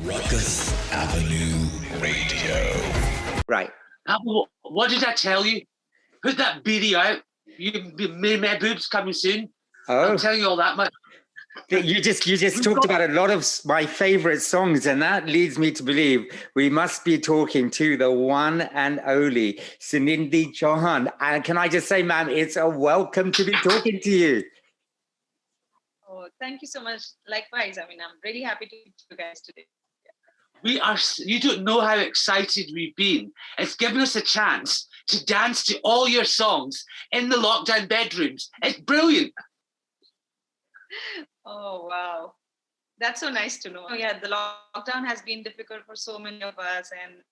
Rukus Avenue Radio. Right. What did I tell you? Put that beanie out. My boobs coming soon. Oh, I'm telling you all that much. you just talked about a lot of my favorite songs, and that leads me to believe we must be talking to the one and only Sunidhi Chauhan. And can I just say, ma'am, it's a welcome to be talking to you. Oh, thank you so much. Likewise. I mean, I'm really happy to meet you guys today. You don't know how excited we've been. It's given us a chance to dance to all your songs in the lockdown bedrooms. It's brilliant. Oh, wow. That's so nice to know. Oh, yeah, the lockdown has been difficult for so many of us. And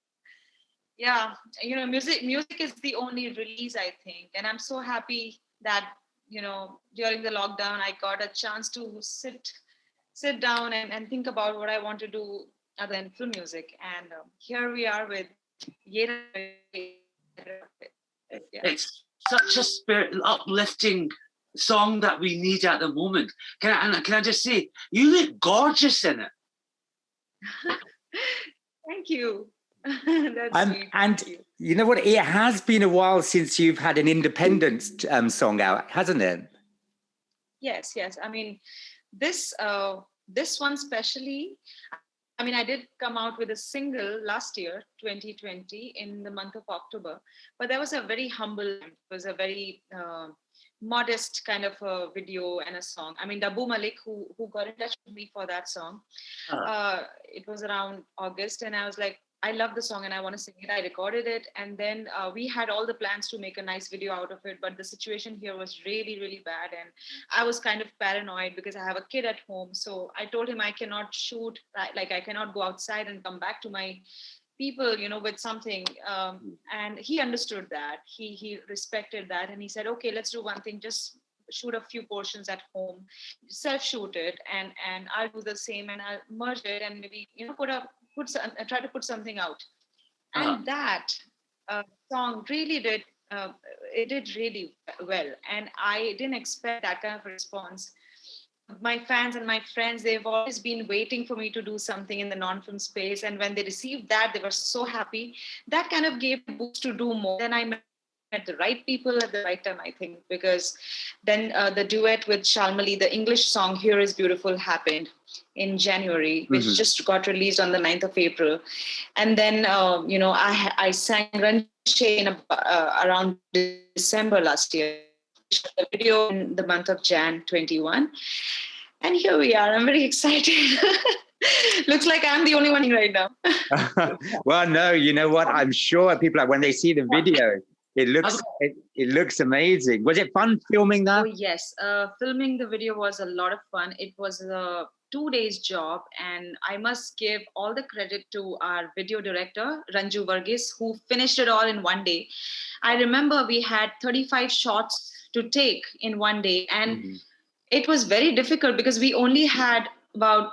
yeah, music is the only release, I think. And I'm so happy that, during the lockdown, I got a chance to sit down and think about what I want to do other than film music. And here we are with Yera. Yeah. It's such a spirit uplifting song that we need at the moment. Can I just say, you look gorgeous in it. Thank you. That's sweet. And you know what? It has been a while since you've had an independent song out, hasn't it? Yes. I mean, this one especially. I mean, I did come out with a single last year, 2020, in the month of October, but that was a very humble. It was a very modest kind of a video and a song. I mean, Dabu Malik, who got in touch with me for that song, it was around August, and I was like, I love the song and I want to sing it. I recorded it, and then we had all the plans to make a nice video out of it, but the situation here was really, really bad, and I was kind of paranoid because I have a kid at home. So I told him I cannot shoot, like I cannot go outside and come back to my people, with something. And he understood that. He respected that, and he said, okay, let's do one thing. Just shoot a few portions at home, self-shoot it, and I'll do the same, and I'll merge it, and maybe try to put something out. And that song really did. It did really well, and I didn't expect that kind of response. My fans and my friends, they've always been waiting for me to do something in the non-film space, and when they received that, they were so happy. That kind of gave a boost to do more. Then I met the right people at the right time, I think, because then the duet with Shalmali, the English song Here Is Beautiful, happened in January, which just got released on the 9th of April. And then, I sang Ranche in around December last year. The video in the month of Jan 21. And here we are. I'm very excited. Looks like I'm the only one right now. Well, no, you know what? I'm sure people, when they see the video, it looks amazing. Was it fun filming that? Oh, yes. Filming the video was a lot of fun. It was a 2 days job, and I must give all the credit to our video director, Ranju Varghese, who finished it all in 1 day. I remember we had 35 shots to take in 1 day, and it was very difficult because we only had about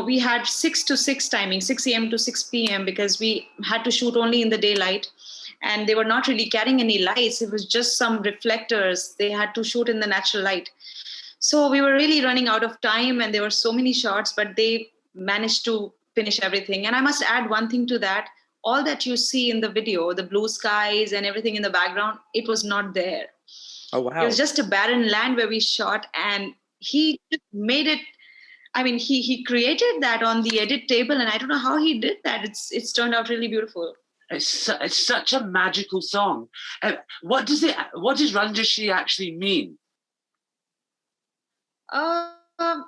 we had 6 to 6 timing, 6 a.m. to 6 p.m. because we had to shoot only in the daylight, and they were not really carrying any lights. It was just some reflectors. They had to shoot in the natural light. So we were really running out of time, and there were so many shots, but they managed to finish everything. And I must add one thing to that. All that you see in the video, the blue skies and everything in the background, it was not there. Oh, wow. It was just a barren land where we shot, and he made it. I mean, he created that on the edit table, and I don't know how he did that. It's turned out really beautiful. It's such a magical song. What does Ranjashi actually mean? For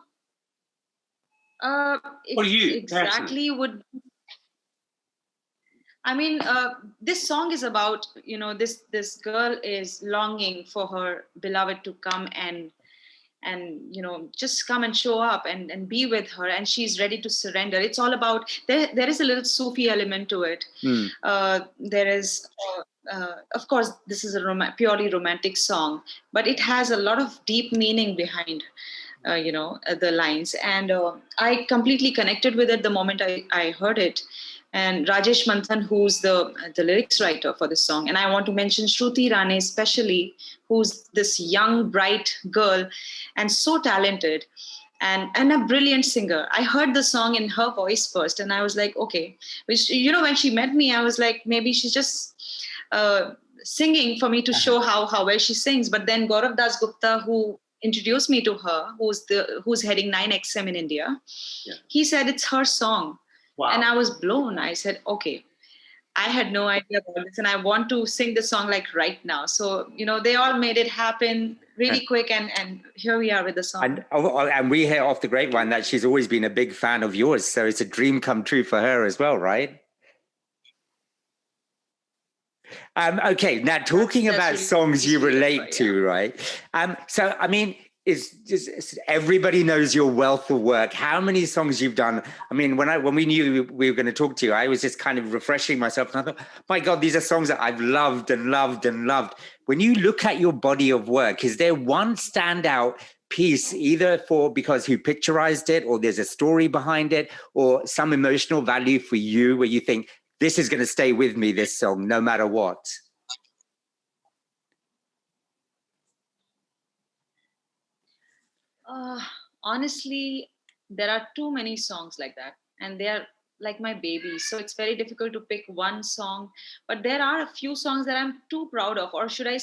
you exactly personally. Would I mean, this song is about, this girl is longing for her beloved to come and just come and show up and be with her, and she's ready to surrender. It's all about, there is a little Sufi element to it. There is, of course, this is a purely romantic song, but it has a lot of deep meaning behind the lines, and I completely connected with it the moment I heard it. And Rajesh Manthan, who's the lyrics writer for this song. And I want to mention Shruti Rane especially, who's this young, bright girl and so talented. and a brilliant singer. I heard the song in her voice first, and I was like, okay. Which, when she met me, I was like, maybe she's just uh, singing for me to show how well she sings. But then Gaurav Das Gupta, who introduced me to her, who's heading 9XM in India, he said it's her song. Wow. And I was blown. I said, okay, I had no idea about this, and I want to sing the song like right now. So, they all made it happen really quick, and here we are with the song. And we hear off the grapevine that she's always been a big fan of yours. So it's a dream come true for her as well, right? Okay, now talking about really songs you relate to, right? So, I mean, everybody knows your wealth of work. How many songs you've done? I mean, when we knew we were going to talk to you, I was just kind of refreshing myself, and I thought, my God, these are songs that I've loved and loved and loved. When you look at your body of work, is there one standout piece, either because who picturized it, or there's a story behind it, or some emotional value for you where you think, this is going to stay with me, this song, no matter what? Honestly, there are too many songs like that, and they are like my babies. So it's very difficult to pick one song. But there are a few songs that I'm too proud of, or should I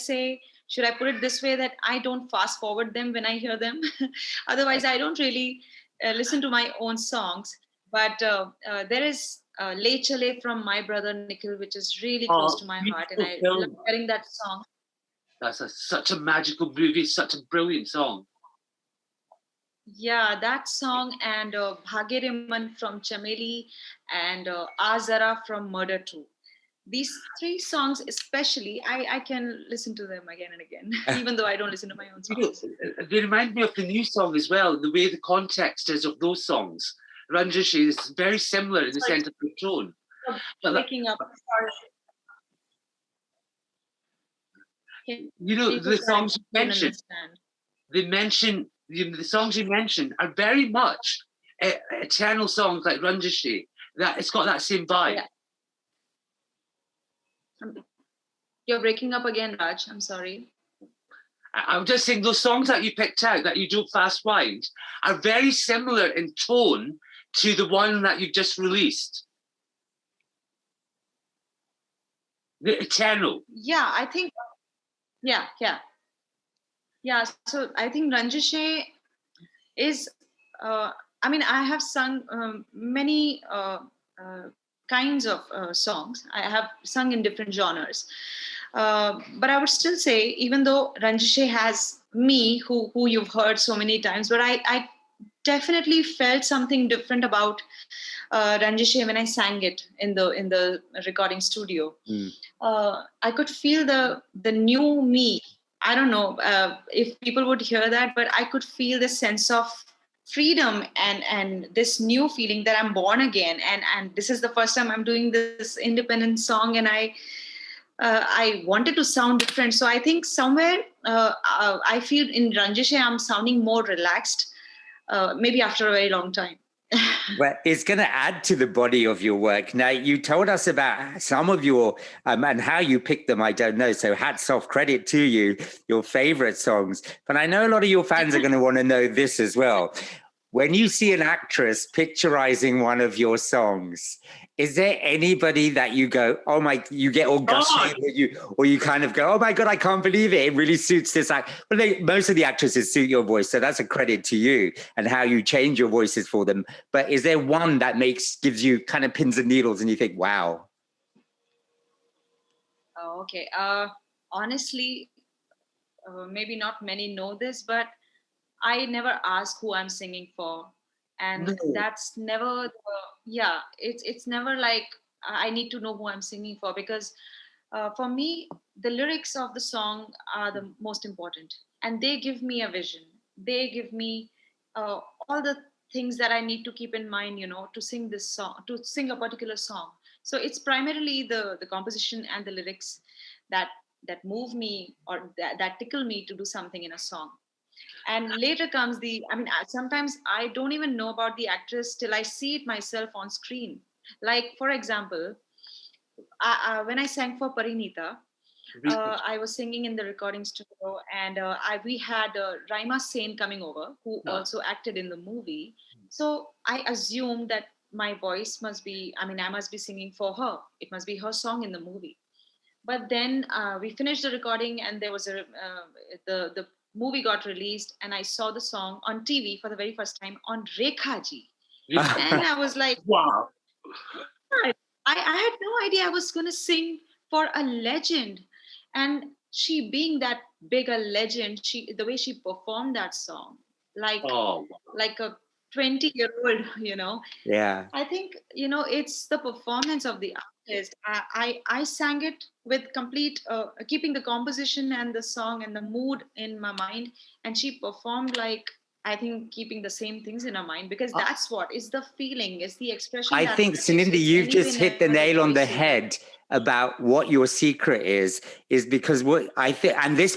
put it this way, that I don't fast forward them when I hear them. Otherwise, I don't really listen to my own songs. But there is Le Chale from my brother Nikhil, which is really close to my heart, and I love hearing that song. That's such a magical movie, such a brilliant song. Yeah, that song, and Bhagiriman from Chameli, and Azara from Murder 2. These three songs, especially, I can listen to them again and again, even though I don't listen to my own songs. They remind me of the new song as well, the way the context is of those songs. Ranjashi is very similar in the sense of the tone. Waking up. The songs you mentioned, the songs you mentioned are very much eternal songs like Ranjashi. That it's got that same vibe. Yeah. You're breaking up again, Raj. I'm sorry. I'm just saying those songs that you picked out that you don't fast wind are very similar in tone to the one that you've just released. The Eternal. Yeah, I think. Yeah. So I think Ranjashe is. I mean, I have sung many kinds of songs. I have sung in different genres. But I would still say, even though Ranjashe has me, who you've heard so many times, but I definitely felt something different about Ranjashe when I sang it in the recording studio. I could feel the new me. I don't know if people would hear that, but I could feel the sense of freedom and this new feeling that I'm born again, and this is the first time I'm doing this independent song, and I wanted to sound different. So I think somewhere I feel in Ranjashe I'm sounding more relaxed, maybe after a very long time. Well, it's going to add to the body of your work. Now, you told us about some of your, and how you picked them, I don't know. So hats off, credit to you, your favorite songs. But I know a lot of your fans are going to want to know this as well. When you see an actress picturizing one of your songs, is there anybody that you go, oh my, you get all gushy, or you kind of go, oh my God, I can't believe it. It really suits this act. Well, most of the actresses suit your voice. So that's a credit to you and how you change your voices for them. But is there one that gives you kind of pins and needles and you think, wow? Oh, okay. Honestly, maybe not many know this, but I never ask who I'm singing for, and that's never. It's never like I need to know who I'm singing for, because for me the lyrics of the song are the most important, and they give me a vision. They give me all the things that I need to keep in mind, to sing this song, to sing a particular song. So it's primarily the composition and the lyrics that move me, or that tickle me to do something in a song. And later comes sometimes I don't even know about the actress till I see it myself on screen. Like, for example, when I sang for Parinita, Rukus. I was singing in the recording studio, and we had Raima Sen coming over, who Ah. also acted in the movie. So I assumed that my voice must be, I mean, I must be singing for her. It must be her song in the movie. But then we finished the recording, and there was the movie got released, and I saw the song on TV for the very first time on Rekha ji, and I was like, Wow. I, I had no idea I was going to sing for a legend. And she being that big a legend, the way she performed that song, like Oh, wow. like a 20-year-old, you know. Yeah. I think, you know, it's the performance of the artist. I sang it with complete, keeping the composition and the song and the mood in my mind. And she performed like, I think, keeping the same things in her mind, because that's what is the feeling, is the expression I that think, matters. Sunidhi, It's you've just anyone hit the has a nail on voice the to do. head about what your secret is because what I think, and this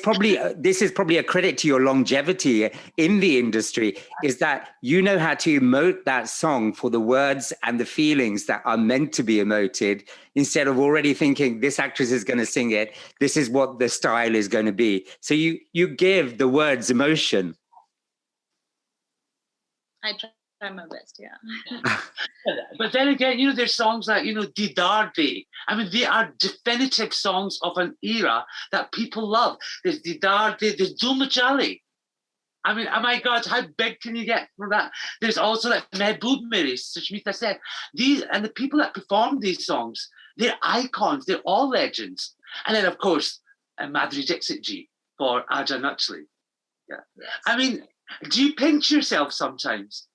is probably a credit to your longevity in the industry, is that you know how to emote that song for the words and the feelings that are meant to be emoted, instead of already thinking this actress is going to sing it, this is what the style is going to be. So you give the words emotion. I try my best, yeah. But then again, you know, there's songs like, you know, Didar Day. I mean, they are definitive songs of an era that people love. There's Didar Day, there's Dhumachali. I mean, oh my God, how big can you get for that? There's also like Mehboob Meri, Sushmita said. These and the people that perform these songs, they're icons. They're all legends. And then, of course, Madhuri Dixit ji for Aja Nachli. Yeah. Yes. I mean, do you pinch yourself sometimes?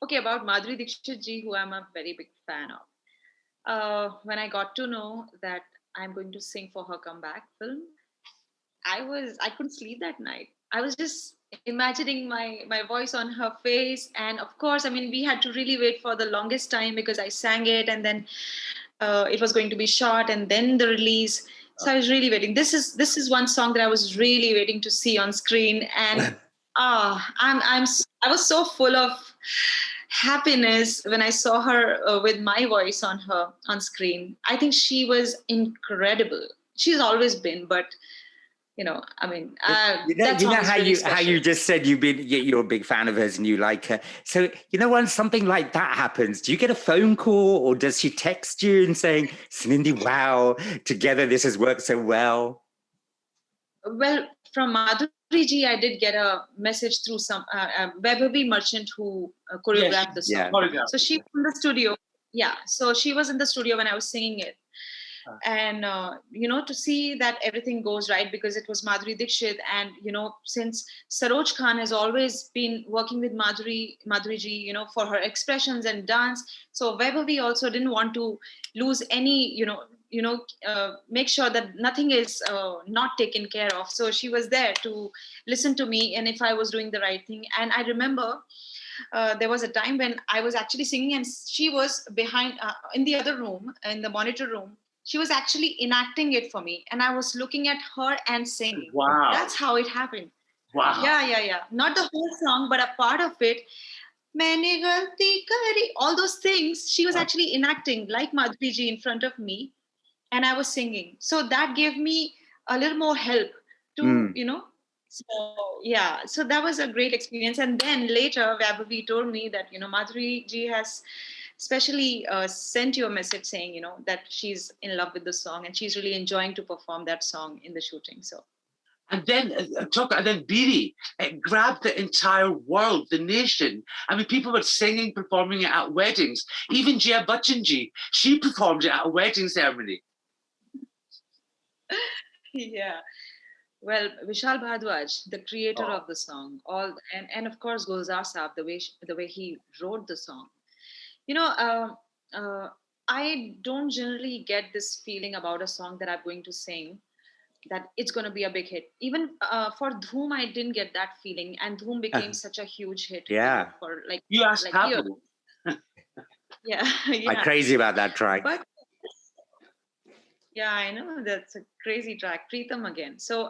Okay, about Madhuri Dixit ji, who I'm a very big fan of. When I got to know that I'm going to sing for her comeback film, I couldn't sleep that night. I was just imagining my voice on her face, and of course, I mean, we had to really wait for the longest time because I sang it, and then it was going to be shot, and then the release. So I was really waiting. This is one song that I was really waiting to see on screen, and I was so full of happiness when I saw her with my voice on her on screen. I think she was incredible. She's always been, but you know, I mean, that You know song is how really you special. just said you're a big fan of hers and you like her. So you know when something like that happens, do you get a phone call or does she text you and saying, "Sunidhi, wow, together this has worked so well"? Well, from Madhuri ji, I did get a message through some Webavi merchant who Yes, choreographed the Yeah. song. So she was in the studio. Yeah, so she was in the studio when I was singing it. And you know, to see that everything goes right, because it was Madhuri Dixit, and you know, since Saroj Khan has always been working with Madhuri ji, you know, for her expressions and dance, so Vaibhavi also didn't want to lose any, make sure that nothing is not taken care of. So she was there to listen to me and if I was doing the right thing. And I remember there was a time when I was actually singing and she was behind in the other room, in the monitor room. She was actually enacting it for me, and I was looking at her and singing. wow. That's how it happened. Wow. Yeah. Not the whole song, but a part of it. Maine galti kari. All those things she was actually enacting like Madhuri ji in front of me, and I was singing. So that gave me a little more help to, Mm. you know. So yeah, so that was a great experience. And then later, Vaibhavi told me that, you know, Madhuri ji has specially sent you a message saying, you know, that she's in love with the song and she's really enjoying to perform that song in the shooting. So And then and then Biri, it grabbed the entire world, the nation. I mean, people were singing, performing it at weddings. Even Jia Bachchan, she performed it at a wedding ceremony. yeah. Well, Vishal Bhardwaj, the creator Oh. of the song, and of course Gulzar Saab, the way he wrote the song. You know, I don't generally get this feeling about a song that I'm going to sing that it's going to be a big hit. Even for Dhoom, I didn't get that feeling, and Dhoom became such a huge hit. You know, Yeah. for You asked like years. Pablo. Yeah, I'm yeah. crazy about that track. But yeah, I know that's a crazy track, Preetham again. So,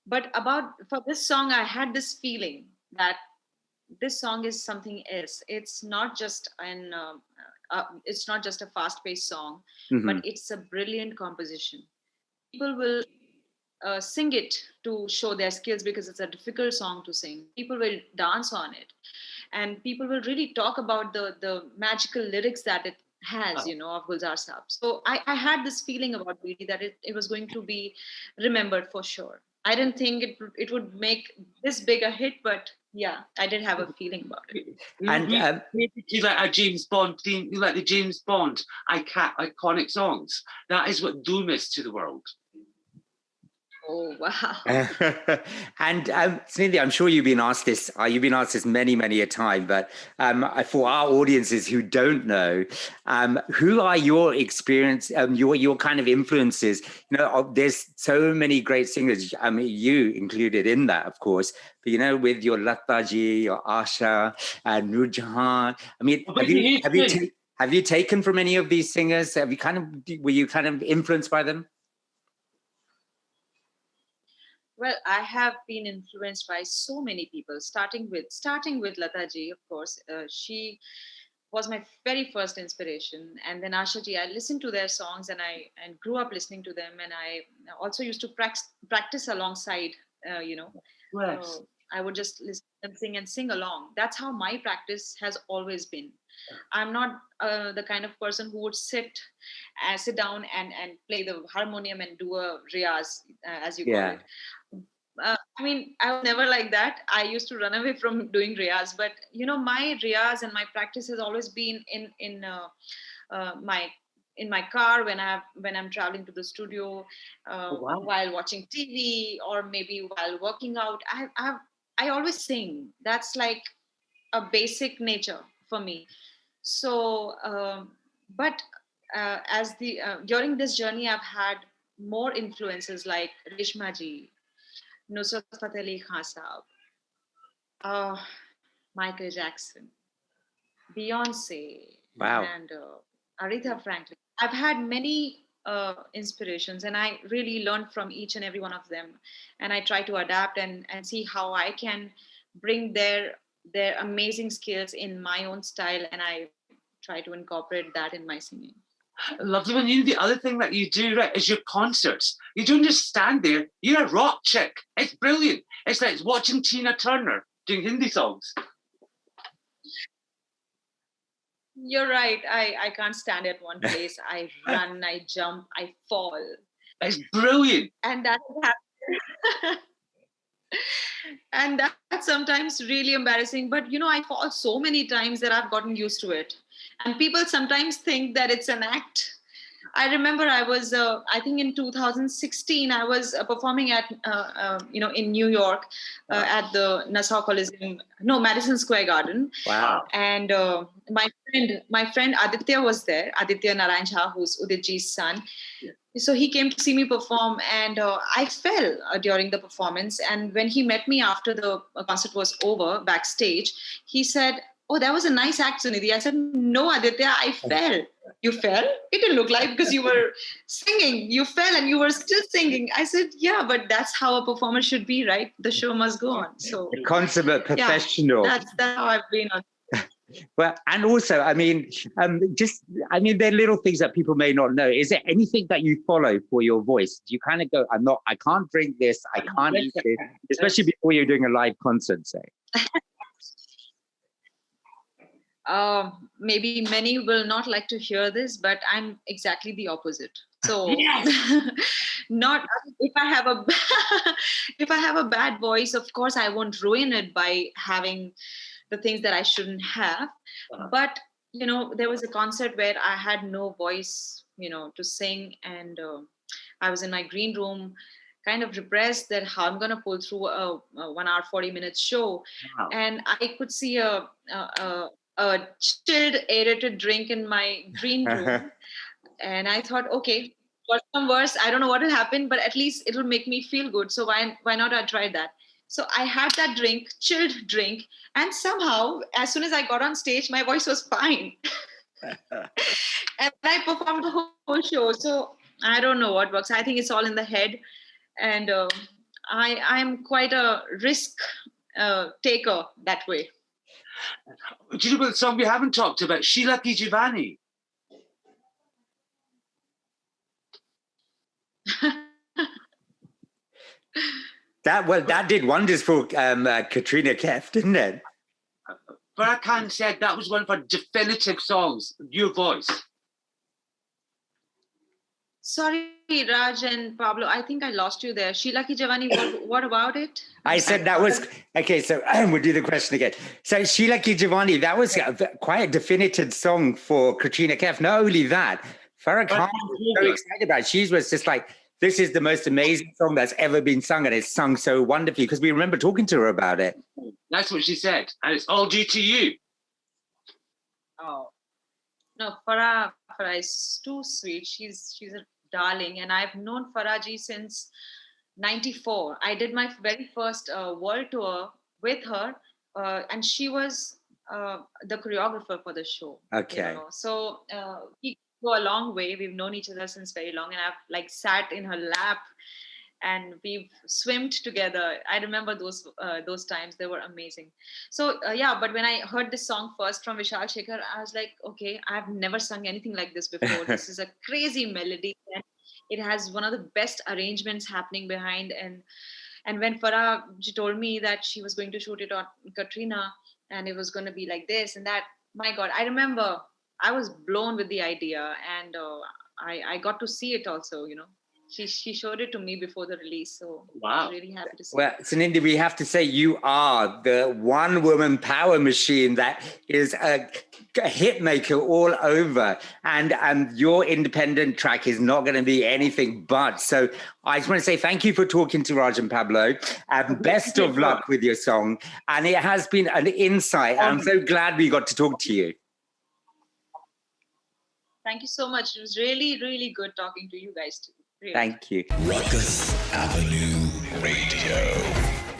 but about for this song, I had this feeling that this song is something else. It's not just an it's not just a fast-paced song, Mhm. but it's a brilliant composition. People will sing it to show their skills because it's a difficult song to sing. People will dance on it, and people will really talk about the magical lyrics that it has, of Gulzar Saab. So I had this feeling about BD that it was going to be remembered for sure. I didn't think it would make this big a hit, but yeah, I did have a feeling about it. And You like a James Bond theme, you like the James Bond iconic songs. That is what Doom is to the world. Oh wow! And Sunidhi, I'm sure you've been asked this. You've been asked this many, many a time. But for our audiences who don't know, who are your experience, your kind of influences? There's so many great singers. I mean, you included in that, of course. But with your Lataji, your Asha, and Nur Jahan. I mean, have you taken from any of these singers? Were you kind of influenced by them? Well, I have been influenced by so many people, starting with Lata ji, of course. She was my very first inspiration, and then Asha ji. I listened to their songs, and I grew up listening to them, and I also used to practice alongside. Yes. I would just listen and sing along. That's how my practice has always been. I'm not the kind of person who would sit down and play the harmonium and do a riyaz, as you call it. I mean, I was never like that. I used to run away from doing riyaz, but my riyaz and my practice has always been in my car when I'm traveling to the studio, while watching TV, or maybe while working out. I always sing. That's like a basic nature for me. So, but as the during this journey, I've had more influences like Reshma ji, Nusrat Fateh Ali Khan Saab, uh, Michael Jackson, Beyonce, Wow. and Aretha Franklin. I've had many inspirations, and I really learned from each and every one of them. And I try to adapt and see how I can bring their amazing skills in my own style, and I try to incorporate that in my singing. Lovely one. The other thing that you do, right, is your concerts. You don't just stand there. You're a rock chick. It's brilliant. It's like watching Tina Turner doing Hindi songs. You're right. I can't stand at one place. I run, I jump, I fall. It's brilliant. And that happens. And that's sometimes really embarrassing. But I fall so many times that I've gotten used to it. And people sometimes think that it's an act. I remember I was, I think in 2016, I was performing at, in New York at the Nassau Coliseum, no, Madison Square Garden. Wow. And my friend Aditya was there, Aditya Narayan Jha, who's Udit ji's son. Yeah. So he came to see me perform, and I fell during the performance. And when he met me after the concert was over backstage, he said, "Oh, that was a nice act, Sunidhi." I said, "No, Aditya, I fell." "You fell? It didn't look like, because you were singing. You fell and you were still singing." I said, "Yeah, but that's how a performer should be, right? The show must go on." So a consummate professional. Yeah, that's how I've been on. Well, and also, I mean, there are little things that people may not know. Is there anything that you follow for your voice? Do you kind of go, I can't drink this, I can't eat this, especially before you're doing a live concert, say? Maybe many will not like to hear this, but I'm exactly the opposite. So, not if I have a if I have a bad voice, of course I won't ruin it by having the things that I shouldn't have. But there was a concert where I had no voice, to sing, and I was in my green room, kind of depressed that how I'm going to pull through a 1 hour 40 minutes show. Wow. And I could see a chilled aerated drink in my green room. And I thought, okay, for some worse, I don't know what will happen, but at least it'll make me feel good. So why not I try that? So I had that drink, chilled drink, and somehow, as soon as I got on stage, my voice was fine. And I performed the whole show. So I don't know what works. I think it's all in the head. And I'm quite a risk taker that way. Do you know what song we haven't talked about? Sheila Ki Jivani. That did wonders for Katrina Kaif, didn't it? Farah Khan said that was one of her definitive songs. Your voice. Sorry, Raj and Pablo, I think I lost you there. Sheila Ki Jawani, what about it? I said that was okay. So we'll do the question again. So Sheila Ki Jawani, that was quite a definitive song for Katrina Kaif. Not only that, Farah Khan was so excited about it. She was just like, this is the most amazing song that's ever been sung, and it's sung so wonderfully, because we remember talking to her about it. That's what she said, and it's all due to you. Oh no, Farah is too sweet. She's a darling, and I've known Farah ji since '94. I did my very first world tour with her, and she was the choreographer for the show. Okay. You know? So we go a long way. We've known each other since very long, and I've like sat in her lap, and we've swimmed together. I remember those times; they were amazing. So yeah, but when I heard this song first from Vishal Shekhar, I was like, okay, I've never sung anything like this before. This is a crazy melody, and it has one of the best arrangements happening behind. And when Farah she told me that she was going to shoot it on Katrina, and it was going to be like this and that, my God, I remember I was blown with the idea, and I got to see it also. You know, she showed it to me before the release, so I was really happy to see. Well, Sunidhi, we have to say you are the one-woman power machine that is a hit maker all over, and your independent track is not going to be anything but. So I just want to say thank you for talking to Raj and Pablo, and best of luck with your song. And it has been an insight. I'm so glad we got to talk to you. Thank you so much. It was really, really good talking to you guys too. Really. Thank you. Rukus Avenue Radio.